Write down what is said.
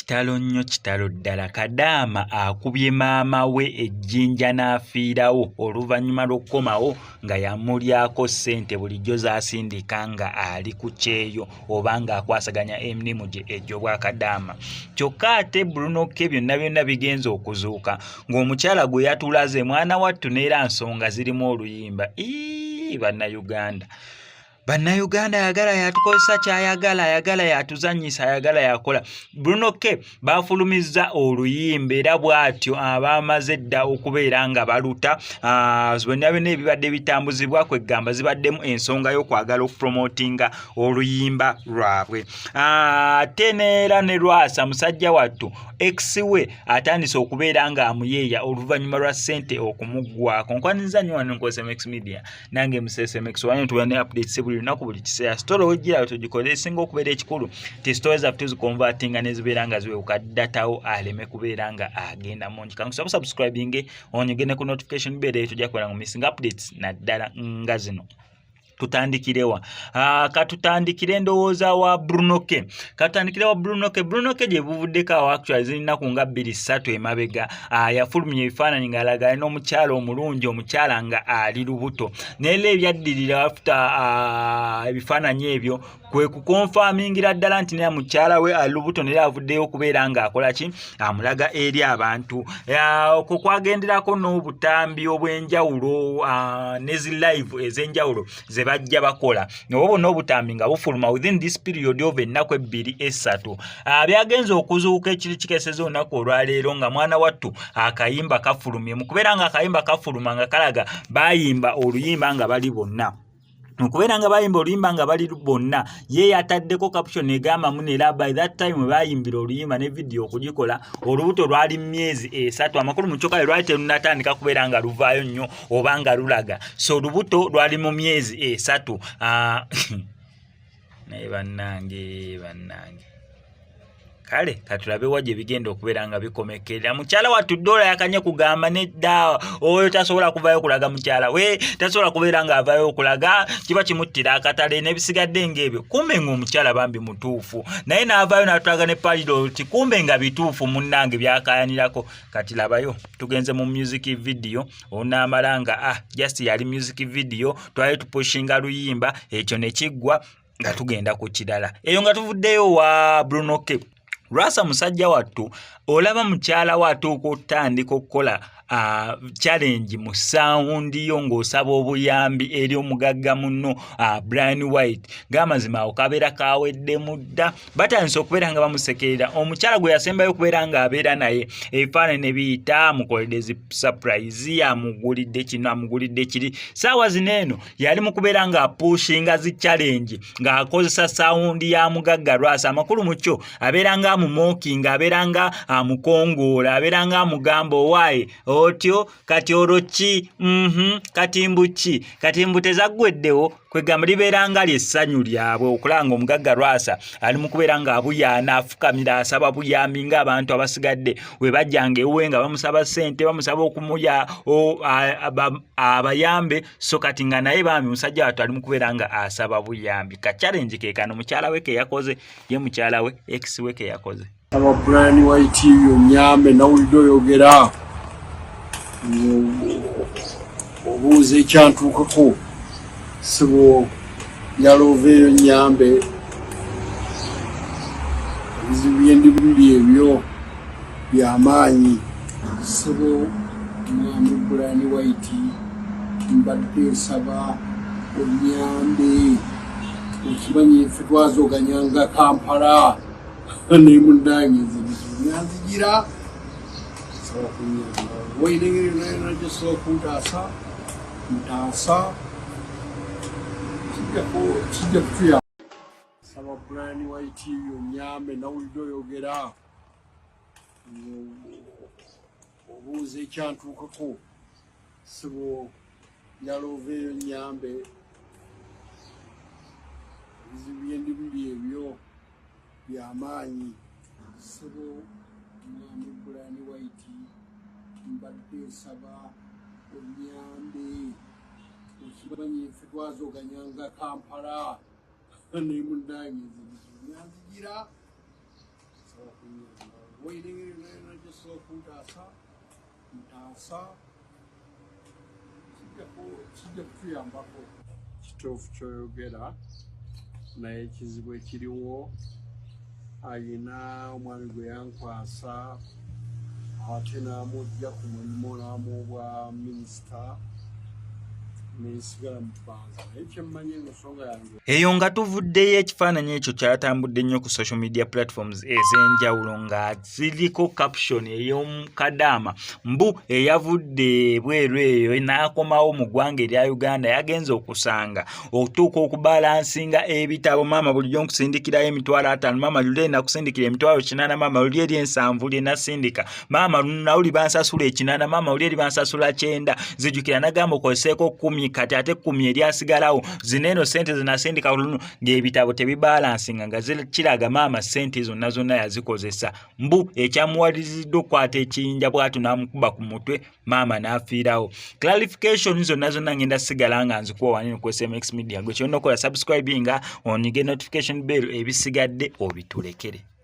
kitalo ddala. Kadaama akubye maama we ejjinja n'afiirawo oluvannyuma lw'okkomawo nga yamulyako ssente bulijjo z'asindika nga ali ku kyeyo oba ng'akwasaganya emirimu gye egy'obwa Kadaama. Kyokka ate Bruno K byonna bigenze okuzuuka ng'omukyala gwe yatulaze mwana wattu n'era nsonga zirimu oluyimba. Bannayuganda ayagala yatukozesa kyayagala yatuzannyisa ayagala yakola. Bruno K bafulumizza oluyimba era bw'atyo abaamaze dda okubeera nga baluta byonna ebibadde bitambuzibwa kwegamba zibaddemu ensonga y'okwagala okupromotinga oluyimba lwabwe. Ate neera ne Lwasa musajja wattu ex we atandise okubeera nga amuyeeya oluvannyuma lwa ssente okumuggwako. Nkwaniriza nnyo wano nkozesa MX Media nange Musese MX wano tuba ne updates buli lunaku buli kiseera. Story ojjira tugikole esinga okubeera ekikulu ti stories zaffe tuzikonvatinga ne zibeera nga ziwewuka datawo aleme kubeera nga agenda mu njika. Nkusaba subscribing onyogene ku notification bell tujja kubeera mu missing updates naddala nga zino. Tutandikirewa katutandikire ndowooza wa Bruno K. Bruno K gye buvuddeko awo actually zirina ku nga 2-3 emabega yafulumya ebifaananyi ng'alaga alina omukyala omulungi omukyala nga ali lubuto naye ebyaddirira after ebifaananyi ebyo kwe kukonfamingira ddala nti naye mukyala we ali lubuto naye avuddeyo okubeera ng'akola ki amulaga eri abantu. Okwo kwagenderako n'obutambi obw'enjawulo n'ezi live ez'enjawulo ze bajja bakola obwo n'obutambi nga bufuluma within this period of ennaku 2-3. Byagenze okuzuuka ekiri kikeseza olunaku olwaleero nga mwana wattu akayimba kafulumye mu kubeera nga akayimba kafuluma nga kalaga bayimba oluyimba nga bali bonna. Okubeera nga bayimba oluyimba nga bali bonna ye yataddeko caption egamba munera by that time bayimbira oluyimba ne video okugikola olubuto lwali myezi 3 amakulu mu kyoka lwali terunatandika kubeera nga luvaayo nnyo oba nga lulaga so olubuto lwali mu myezi 3. Naye bannange kale katulabe wajje bigenda okubeera nga bikomekerera. Mukyala wattu dola yakanye kugamba nedda oyo tasobola kuvaayo kulaga mukyala we tasobola kubeera nga avaayo okulaga kiba kimuttira akatale n'ebisigadde ng'ebyo kumbe ng'omukyala bambi mutuufu naye n'avaayo n'atulaga ne pilot kumbe nga bituufu munnange byakayanirako. Kati labayo tugenze mu music video onaamala nga just yali music video twali tupushinga luyimba ekyo ne kiggwa nga tugenda ku kirala eyo nga tuvuddeyo wa Bruno K. Lwasa musajja wattu olaba mukyala we atuuka okutandika okukola challenge mu saundi yo ng'osaba obuyambi eri omugagga munno Brian White ng'amazima awo kabeera kaweddemu dda batandise okubeera nga bamusekerera. Omukyala gwe yasembayo okubeera nga abeera naye ebifaananyi ne biyita amukoledde zi surprise amugulidde kino amugulidde kiri saawa zino eno yali mu kubeera nga apushinga zi challenge ng'akozesa saundi ya mugagga Lwasa. Amakulu mu kyo abeera nga amumokinga abeera nga amukongoola abeera nga amugamba owaaye otyo kati oroki katimbuki katimbu tezaggweddewo kwegamba libeera nga lyessanyu lyabwe okulanga omugagga Lwasa ali mu kubeera nga abuyaana afukamira asaba buyambi ng'abantu abasigadde we bajjanga ewuwe nga bamusaba ssente bamusaba okumuya abayambe so kati nga naye bambi musajja wattu ali mu kubeera nga asaba buyambi. Ka challenge ke kano mukyala we ke yakoze ye mukyala we ex we ke yakoze. Aba Brian White yonyambe nawulidde oyogera obuuza ekyantuukako sibo yaloveeyo nyambe ebizibu byendibuli ebyo byamaanyi sibo mwami Brian White mbadde nsaba onyambe okimanyi ffe twazoganyanga Kampala ne mundange ezibizibu nyanzigira saba kunyamba wainengeri nagisobola okuntaasa ntaasa kijja kutuya saba Brian White yonyambe nawulidde oyogera obuuza ekyantuukako sibo yaloveeyo nyambe ebizibu byendibuli ebyo byamaanyi sibo mwami Brian White mbadde nsaba onyambe okimanyi ffe twazoganyanga Kampala ne mundange ezibizibu nyanzigira saba kunyamba Weyiringirira okutaasa ntaasa kijja kutuyambako kituufu kyoyogera naye ekizibu ekiriwo ayina omwami gwe yankwasa ate n'amujja ku mulimu n'amuwa minisita nesigala mu bbanza naye kyemmanyi ensonga yange eyo nga tuvuddeyo ekifaananyi ekyo kyatambudde nnyo ku social media platforms ez'enjawulo nga ziriko caption ey'omukadaama mbu eyavudde bweru eyo n'akomawo mu ggwanga erya Uganda yagenze okusanga okutuuka okubalansinga ebitabo maama bulijjo nkusindikirayo emitwalo 5 maama luli nakusindikira emitwalo 8 maama luli eri 7 lye nasindika maama nawuli bansasula 8 maama luli eri bansasula 9 zijjukira nagamba okozeseeko 10 kati ate 10 eryasigalawo zineno sente zinasindika luno ng'ebitabo tebibalansinga nga kiraga maama sente zonna zonna yazikozesa mbu ekyamuwaliziddwa okwata ekiyinja bwatu n'amukuba ku mutwe maama n'afiirawo. Clarification zonna zonna ngenda sigala nga nzikuwa wanene ku SMX Media gwe kyonna okola subscribinga onige notification bell ebisigadde obitulekere.